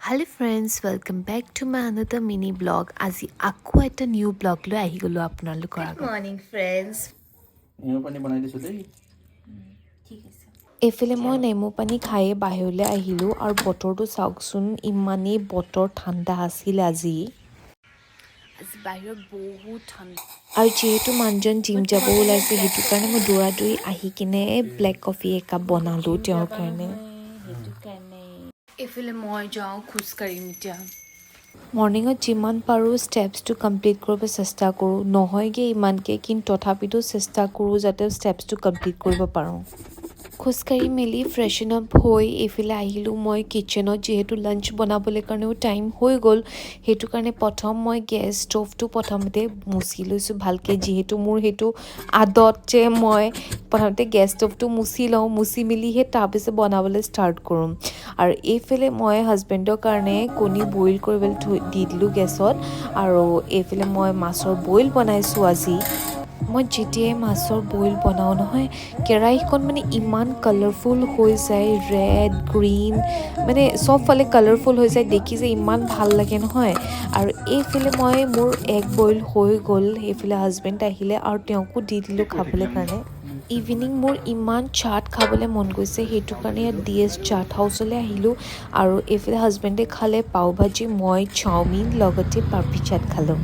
Hello friends, welcome back to my another mini blog. আজি আকৌ এটা নিউ ব্লগ লৈ আহি গলো আপোনালোকৰ আগত। Good morning friends. নেমু পানী বনাই দিছো দেই। ঠিক আছে। এফালে মই নেমু পানী খাই বাহিৰলৈ আহিলোঁ আৰু বতৰটো চাওকচোন ইমানেই বতৰ ঠাণ্ডা আছিল আজি বাহিৰত বহুত ঠাণ্ডা আৰু যিহেতু মানুহজন জিম যাব ওলাইছে সেইটো কাৰণে মই দৌৰা-দৌৰি আহি কিনে ব্লেক কফি একাপ বনালোঁ তেওঁৰ কাৰণে। এইফালে মই যাওঁ খোজকাঢ়িম এতিয়া মৰ্ণিঙত যিমান পাৰোঁ ষ্টেপছটো কমপ্লিট কৰিব চেষ্টা কৰোঁ নহয়গৈ ইমানকৈ কিন্তু তথাপিতো চেষ্টা কৰোঁ যাতে ষ্টেপছটো কমপ্লিট কৰিব পাৰোঁ খোজকাঢ়ি মেলি ফ্ৰেছন আপ হৈ এইফালে আহিলোঁ মই কিটচেনত যিহেতু লাঞ্চ বনাবলৈ কাৰণেও টাইম হৈ গ'ল সেইটো কাৰণে প্ৰথম মই গেছ ষ্ট'ভটো প্ৰথমতে মুচি লৈছোঁ ভালকৈ যিহেতু মোৰ সেইটো আদত যে মই প্ৰথমতে গেছ ষ্ট'ভটো মুচি লওঁ মুচি মেলিহে তাৰপিছত বনাবলৈ ষ্টাৰ্ট কৰোঁ আৰু এইফালে মই হাজবেণ্ডৰ কাৰণে কণী বইল কৰিবলৈ দি দিলোঁ গেছত আৰু এইফালে মই মাছৰ বইল বনাইছোঁ আজি মই যেতিয়াই মাছৰ বইল বনাওঁ নহয় কেৰাহীখন মানে ইমান কালাৰফুল হৈ যায় ৰেড গ্ৰীণ মানে চবফালে কালাৰফুল হৈ যায় দেখি যে ইমান ভাল লাগে নহয় আৰু এইফালে মই মোৰ এগ বইল হৈ গ'ল সেইফালে হাজবেণ্ড আহিলে আৰু তেওঁকো দি দিলোঁ খাবলৈ কাৰণে ইভিনিং মোৰ ইমান চাট খাবলৈ মন গৈছে সেইটো কাৰণে ইয়াত DS চাট হাউচলৈ আহিলোঁ আৰু এইফালে হাজবেণ্ডে খালে পাও ভাজি মই চাওমিন লগতে পাপৰি চাট খালোঁ